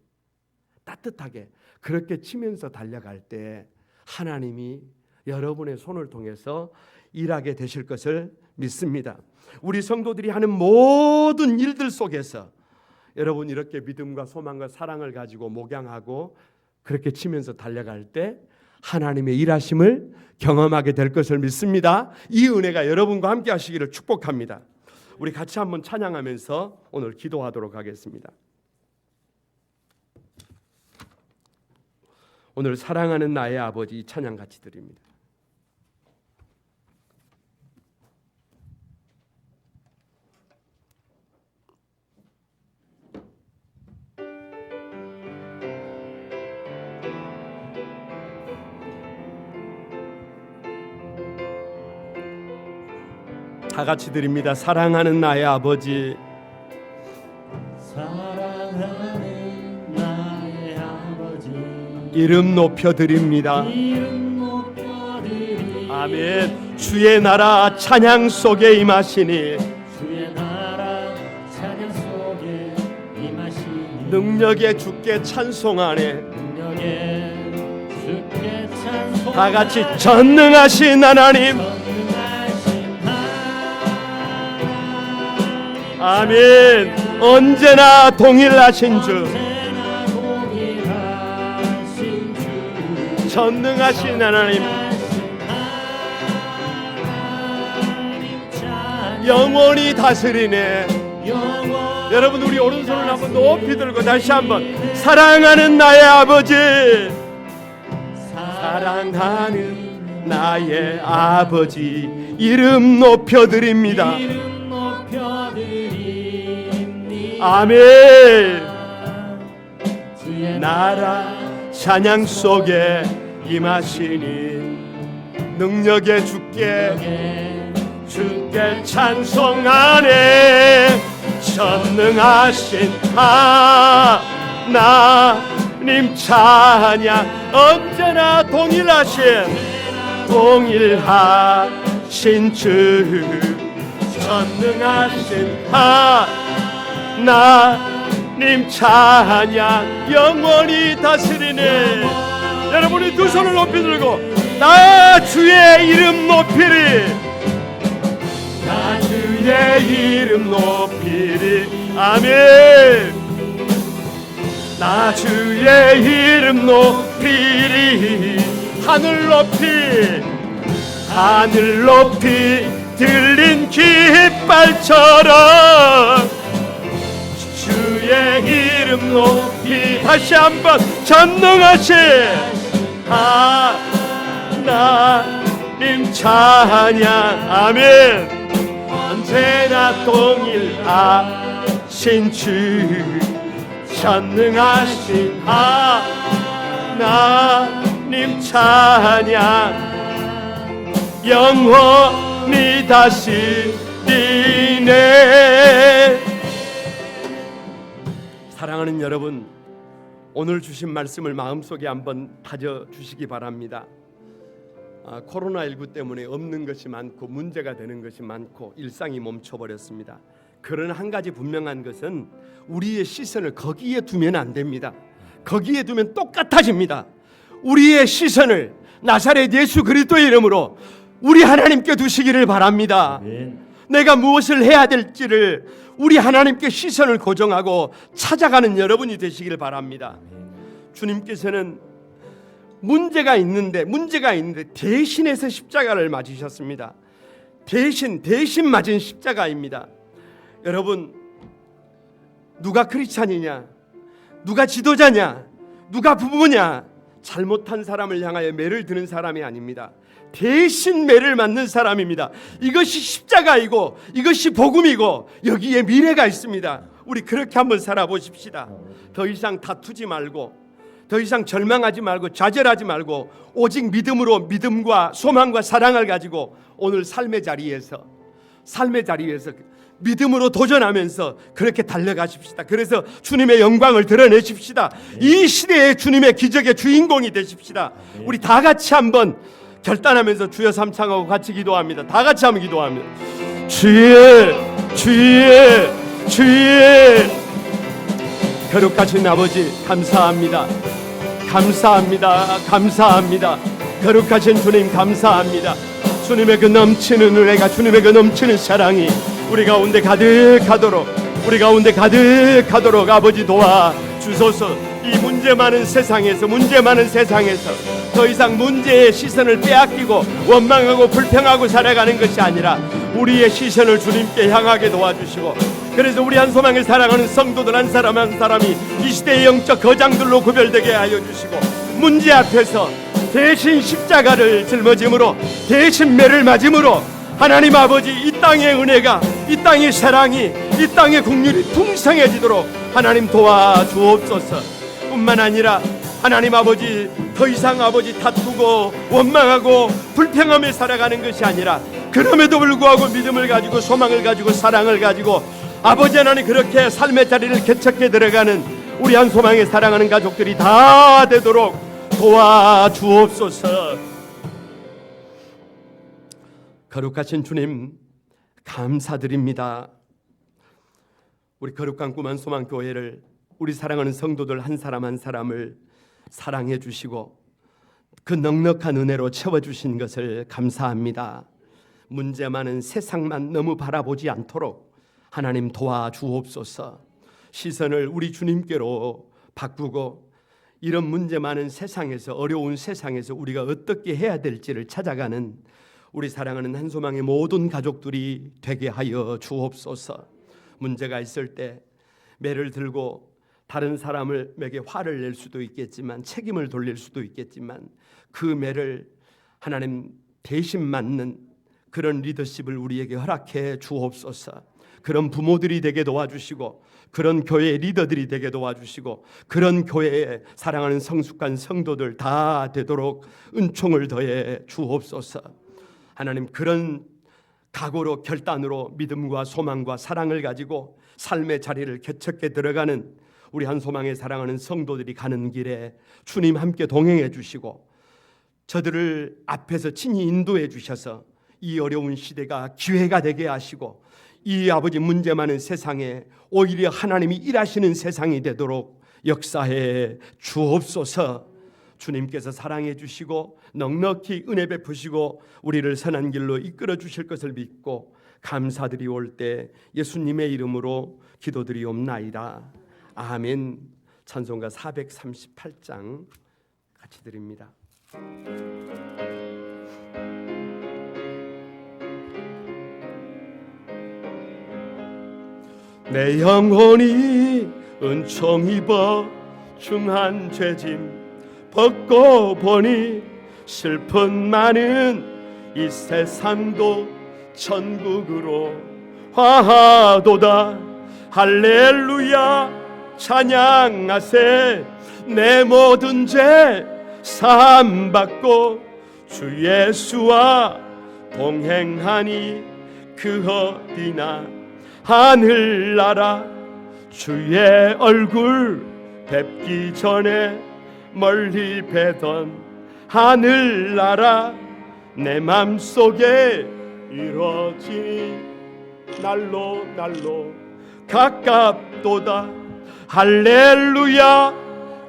그렇게 치면서 달려갈 때 하나님이 여러분의 손을 통해서 일하게 되실 것을 믿습니다. 우리 성도들이 하는 모든 일들 속에서 여러분 이렇게 믿음과 소망과 사랑을 가지고 목양하고 그렇게 치면서 달려갈 때 하나님의 일하심을 경험하게 될 것을 믿습니다. 이 은혜가 여러분과 함께 하시기를 축복합니다. 우리 같이 한번 찬양하면서 오늘 기도하도록 하겠습니다. 오늘 사랑하는 나의 아버지 찬양 같이 드립니다. 다 같이 드립니다. 사랑하는 나의 아버지, 사랑하는 나의 아버지, 이름 높여 드립니다. 아멘. 주의 나라 찬양 속에 임하시니, 주의 나라 찬양 속에 임하시니, 능력에 주께 찬송하네. 능력에 주께 찬송. 다 같이 전능하신 하나님, 아멘. 언제나 동일하신 주, 전능하신 하나님, 영원히 다스리네. 여러분 우리 오른손을 한번 높이 들고 다시 한번 사랑하는 나의 아버지, 사랑하는 나의 아버지 이름 높여드립니다. 아멘. 나라 찬양 속에 임하시니, 능력에 주께 찬송하네. 전능하신 하나님 찬양, 언제나 동일하신 동일하신 주 전능하신 하나님 찬양 영원히 다스리네. 여러분이 두 손을 높이 들고 나 주의 이름 높이리, 나 주의 이름 높이리. 아멘. 나 주의 이름 높이리. 하늘 높이 들린 깃발처럼 주의 이름 높이. 다시 한번 전능하신 하나님 찬양. 아멘. 언제나 동일하신 주 전능하신 하나님 찬양 영원히 다스리네. 사랑하는 여러분, 오늘 주신 말씀을 마음속에 한번 다져주시기 바랍니다. 코로나19 때문에 없는 것이 많고 문제가 되는 것이 많고 일상이 멈춰버렸습니다. 그러나 한 가지 분명한 것은 우리의 시선을 거기에 두면 안 됩니다. 거기에 두면 똑같아집니다. 우리의 시선을 나사렛 예수 그리스도의 이름으로 우리 하나님께 두시기를 바랍니다. 아멘. 내가 무엇을 해야 될지를 우리 하나님께 시선을 고정하고 찾아가는 여러분이 되시기를 바랍니다. 주님께서는 문제가 있는데 대신해서 십자가를 맞으셨습니다. 대신 맞은 십자가입니다. 여러분, 누가 크리스찬이냐, 누가 지도자냐, 누가 부부냐, 잘못한 사람을 향하여 매를 드는 사람이 아닙니다. 대신 매를 맞는 사람입니다. 이것이 십자가이고 이것이 복음이고 여기에 미래가 있습니다. 우리 그렇게 한번 살아보십시다. 더 이상 다투지 말고, 더 이상 절망하지 말고, 좌절하지 말고, 오직 믿음과 소망과 사랑을 가지고 오늘 삶의 자리에서 믿음으로 도전하면서 그렇게 달려가십시다. 그래서 주님의 영광을 드러내십시다. 이 시대에 주님의 기적의 주인공이 되십시다. 우리 다 같이 한번 결단하면서 주여 삼창하고 같이 기도합니다. 다 같이 한번 기도합니다. 주의 거룩하신 아버지, 감사합니다. 거룩하신 주님, 감사합니다. 주님의 그 넘치는 은혜가, 주님의 그 넘치는 사랑이 우리 가운데 가득하도록 아버지 도와주소서. 이 문제 많은 세상에서 더 이상 문제의 시선을 빼앗기고 원망하고 불평하고 살아가는 것이 아니라 우리의 시선을 주님께 향하게 도와주시고, 그래서 우리 한소망을 사랑하는 성도들 한 사람 한 사람이 이 시대의 영적 거장들로 구별되게 하여 주시고, 문제 앞에서 대신 십자가를 짊어짐으로, 대신 매를 맞음으로 하나님 아버지, 이 땅의 은혜가, 이 땅의 사랑이, 이 땅의 국률이 풍성해지도록 하나님 도와주옵소서. 뿐만 아니라 하나님 아버지, 더 이상 아버지 다투고 원망하고 불평하며 살아가는 것이 아니라 그럼에도 불구하고 믿음을 가지고 소망을 가지고 사랑을 가지고 아버지 하나님 그렇게 삶의 자리를 개척해 들어가는 우리 한소망에 사랑하는 가족들이 다 되도록 도와주옵소서. 거룩하신 주님, 감사드립니다. 우리 거룩한 꿈 한소망교회를, 우리 사랑하는 성도들 한 사람 한 사람을 사랑해 주시고 그 넉넉한 은혜로 채워주신 것을 감사합니다. 문제 많은 세상만 너무 바라보지 않도록 하나님 도와주옵소서. 시선을 우리 주님께로 바꾸고 이런 문제 많은 세상에서, 어려운 세상에서 우리가 어떻게 해야 될지를 찾아가는 우리 사랑하는 한소망의 모든 가족들이 되게 하여 주옵소서. 문제가 있을 때 매를 들고 다른 사람에게 화를 낼 수도 있겠지만, 책임을 돌릴 수도 있겠지만, 그 매를 하나님 대신 맞는 그런 리더십을 우리에게 허락해 주옵소서. 그런 부모들이 되게 도와주시고, 그런 교회의 리더들이 되게 도와주시고, 그런 교회에 사랑하는 성숙한 성도들 다 되도록 은총을 더해 주옵소서. 하나님, 그런 각오로, 결단으로 믿음과 소망과 사랑을 가지고 삶의 자리를 개척해 들어가는 우리 한소망에 사랑하는 성도들이 가는 길에 주님 함께 동행해 주시고, 저들을 앞에서 친히 인도해 주셔서 이 어려운 시대가 기회가 되게 하시고 이 아버지 문제 많은 세상에 오히려 하나님이 일하시는 세상이 되도록 역사해 주옵소서. 주님께서 사랑해 주시고 넉넉히 은혜 베푸시고 우리를 선한 길로 이끌어 주실 것을 믿고 감사드리올 때 예수님의 이름으로 기도드리옵나이다. 아멘. 찬송가 438장 같이 드립니다. 내 영혼이 은총 입어 중한 죄짐 벗고 보니 슬픈 많은 이 세상도 천국으로 화하도다. 할렐루야 찬양하세. 내 모든 죄 사함받고 주 예수와 동행하니 그 어디나 하늘나라 주의 얼굴 뵙기 전에 멀리 뵈던 하늘나라 내 맘속에 이루어지니 날로 날로 가깝도다. 할렐루야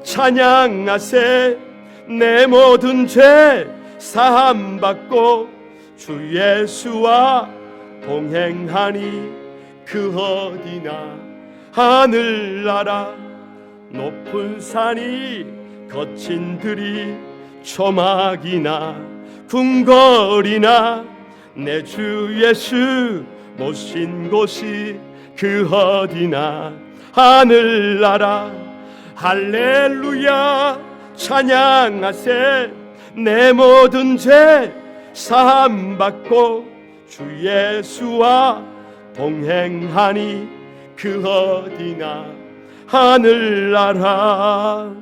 찬양하세. 내 모든 죄 사함받고 주 예수와 동행하니 그 어디나 하늘나라 높은 산이 거친 들이 초막이나 궁궐이나 내 주 예수 모신 곳이 그 어디나 하늘나라. 할렐루야 찬양하세. 내 모든 죄 사함받고 주 예수와 동행하니 그 어디나 하늘나라.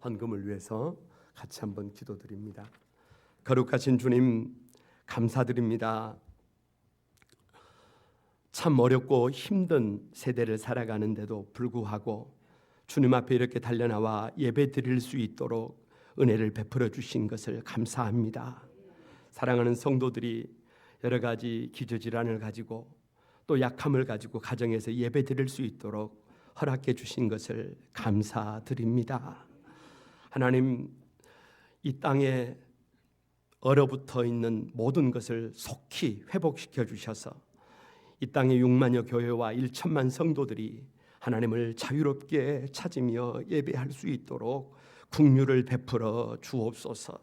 헌금을 위해서 같이 한번 기도드립니다. 거룩하신 주님 감사드립니다. 참 어렵고 힘든 세대를 살아가는데도 불구하고 주님 앞에 이렇게 달려나와 예배 드릴 수 있도록 은혜를 베풀어 주신 것을 감사합니다. 사랑하는 성도들이 여러 가지 기저질환을 가지고 또 약함을 가지고 가정에서 예배 드릴 수 있도록 허락해 주신 것을 감사드립니다. 하나님, 이 땅에 얼어붙어 있는 모든 것을 속히 회복시켜 주셔서 이 땅의 6만여 교회와 1천만 성도들이 하나님을 자유롭게 찾으며 예배할 수 있도록 긍휼을 베풀어 주옵소서.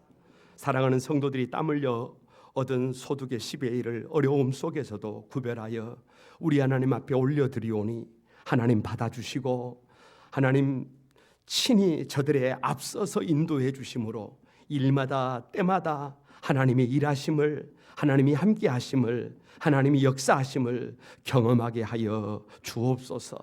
사랑하는 성도들이 땀 흘려 얻은 소득의 10의 1을 어려움 속에서도 구별하여 우리 하나님 앞에 올려드리오니 하나님 받아주시고 하나님 친히 저들의 앞서서 인도해 주심으로 일마다 때마다 하나님의 일하심을, 하나님이 함께 하심을, 하나님이 역사하심을 경험하게 하여 주옵소서.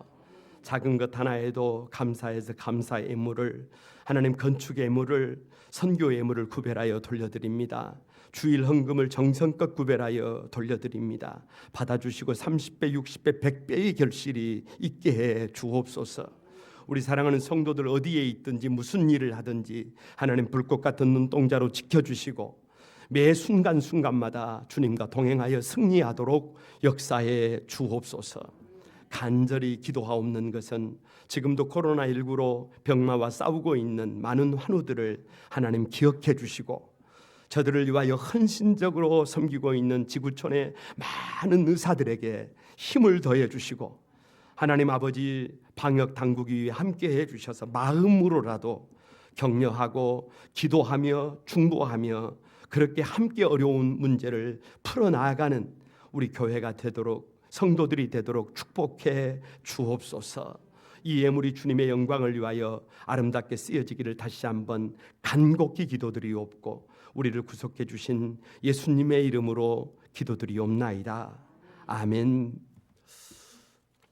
작은 것 하나에도 감사해서 감사의 예물을, 하나님 건축의 예물을, 선교의 예물을 구별하여 돌려드립니다. 주일 헌금을 정성껏 구별하여 돌려드립니다. 받아주시고 30배, 60배, 100배의 결실이 있게 해 주옵소서. 우리 사랑하는 성도들 어디에 있든지 무슨 일을 하든지 하나님 불꽃 같은 눈동자로 지켜주시고 매 순간순간마다 주님과 동행하여 승리하도록 역사해 주옵소서. 간절히 기도하옵는 것은 지금도 코로나19로 병마와 싸우고 있는 많은 환우들을 하나님 기억해 주시고 저들을 위하여 헌신적으로 섬기고 있는 지구촌의 많은 의사들에게 힘을 더해 주시고 하나님 아버지 방역 당국이 함께해 주셔서 마음으로라도 격려하고 기도하며 중보하며 그렇게 함께 어려운 문제를 풀어나가는 우리 교회가 되도록 성도들이 되도록 축복해 주옵소서. 이 예물이 주님의 영광을 위하여 아름답게 쓰여지기를 다시 한번 간곡히 기도드리옵고 우리를 구속해 주신 예수님의 이름으로 기도드리옵나이다. 아멘.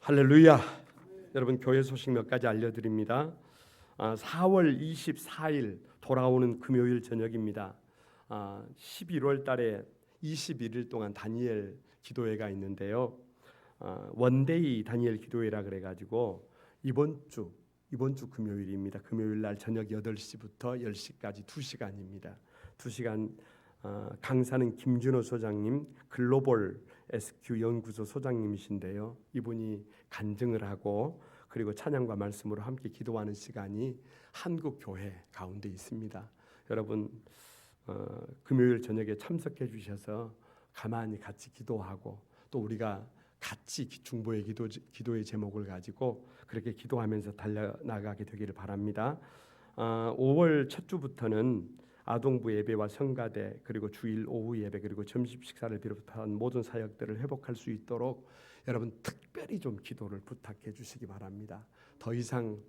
할렐루야. 여러분 교회 소식 몇 가지 알려드립니다. 4월 24일 돌아오는 금요일 저녁입니다. 11월 달에 21일 동안 다니엘 기도회가 있는데요. 원데이 다니엘 기도회라 그래가지고 이번 주 이번 주 금요일입니다. 금요일 날 저녁 8시부터 10시까지 2시간입니다. 2시간 강사는 김준호 소장님, 글로벌 SQ 연구소 소장님이신데요. 이분이 간증을 하고 그리고 찬양과 말씀으로 함께 기도하는 시간이 한국 교회 가운데 있습니다. 여러분 금요일 저녁에 참석해 주셔서 가만히 같이 기도하고 또 우리가 같이 중보의 기도의 제목을 가지고 그렇게 기도하면서 달려나가게 되기를 바랍니다. 5월 첫 주부터는 아동부 예배와 성가대 그리고 주일 오후 예배 그리고 점심 식사를 비롯한 모든 사역들을 회복할 수 있도록 여러분 특별히 좀 기도를 부탁해 주시기 바랍니다. 더 이상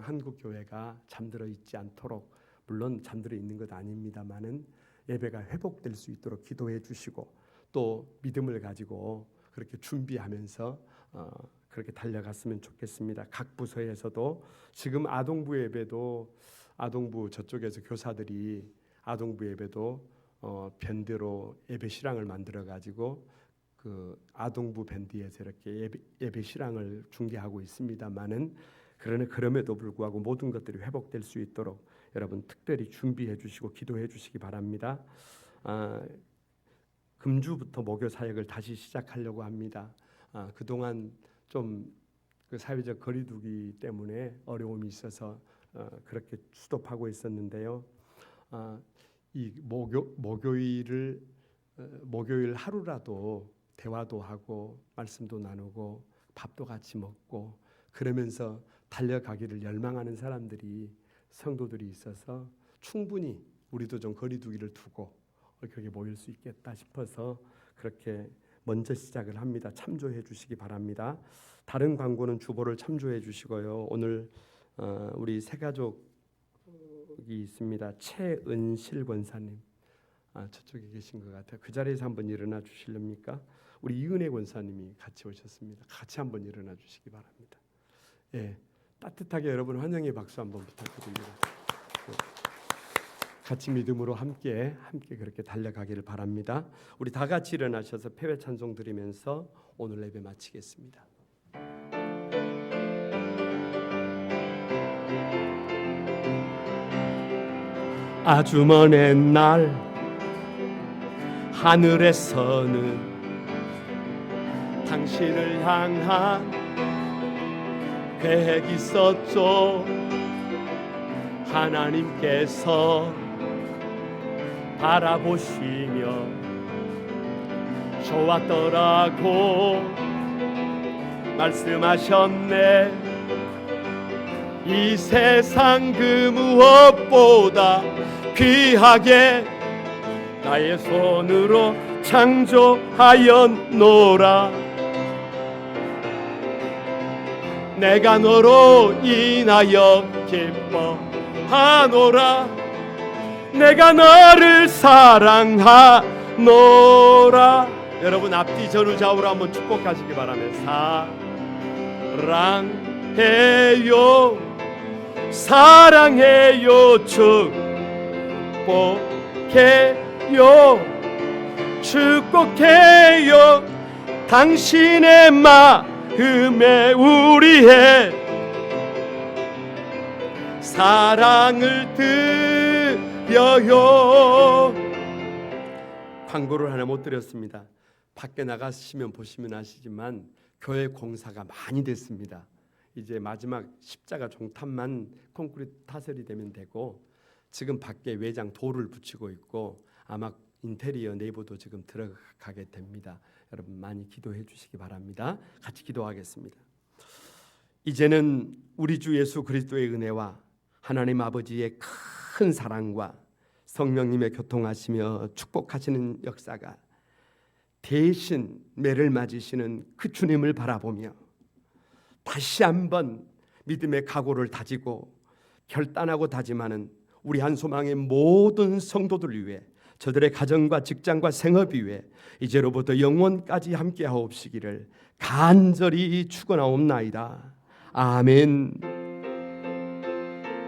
한국 교회가 잠들어 있지 않도록, 물론 잠들어 있는 것 아닙니다만은 예배가 회복될 수 있도록 기도해 주시고 또 믿음을 가지고 그렇게 준비하면서 그렇게 달려갔으면 좋겠습니다. 각 부서에서도 지금 아동부 예배도 아동부 저쪽에서 교사들이 아동부 예배도 밴드로 예배 실황을 만들어 가지고 그 아동부 밴드에서 이렇게 예배 실황을 중계하고 있습니다만은 그럼에도 불구하고 모든 것들이 회복될 수 있도록 여러분 특별히 준비해 주시고 기도해 주시기 바랍니다. 금주부터 목요 사역을 다시 시작하려고 합니다. 그동안 좀 그 사회적 거리두기 때문에 어려움이 있어서 그렇게 스톱하고 있었는데요. 이 목요일 하루라도 대화도 하고 말씀도 나누고 밥도 같이 먹고 그러면서 달려가기를 열망하는 사람들이 성도들이 있어서 충분히 우리도 좀 거리두기를 두고 그렇게 모일 수 있겠다 싶어서 그렇게 먼저 시작을 합니다. 참조해 주시기 바랍니다. 다른 광고는 주보를 참조해 주시고요. 오늘 우리 새가족이 있습니다. 최은실 권사님 저쪽에 계신 것 같아요. 그 자리에서 한번 일어나 주실랍니까? 우리 이은혜 권사님이 같이 오셨습니다. 같이 한번 일어나 주시기 바랍니다. 예, 따뜻하게 여러분 환영의 박수 한번 부탁드립니다. 같이 믿음으로 함께 그렇게 달려가기를 바랍니다. 우리 다 같이 일어나셔서 패배 찬송 드리면서 오늘 예배 마치겠습니다. 아주 먼 옛날 하늘에서는 당신을 향한 계획이 있었죠. 하나님께서 바라보시며 좋았더라고 말씀하셨네. 이 세상 그 무엇보다 귀하게 나의 손으로 창조하였노라. 내가 너로 인하여 기뻐하노라. 내가 너를 사랑하노라. 여러분 앞뒤 전후 좌우로 한번 축복하시기 바랍니다. 사랑해요 사랑해요 축복해요 당신의 마음에 우리의 사랑을 드려요. 광고를 하나 못 드렸습니다. 밖에 나가시면 보시면 아시지만 교회 공사가 많이 됐습니다. 이제 마지막 십자가 종탑만 콘크리트 타설이 되면 되고 지금 밖에 외장 돌을 붙이고 있고 아마 인테리어 내부도 지금 들어가게 됩니다. 여러분 많이 기도해 주시기 바랍니다. 같이 기도하겠습니다. 이제는 우리 주 예수 그리스도의 은혜와 하나님 아버지의 큰 사랑과 성령님의 교통하시며 축복하시는 역사가 대신 매를 맞으시는 그 주님을 바라보며 다시 한번 믿음의 각오를 다지고 결단하고 다짐하는 우리 한소망의 모든 성도들 위해 저들의 가정과 직장과 생업 위해 이제로부터 영원까지 함께하옵시기를 간절히 축원하옵나이다. 아멘.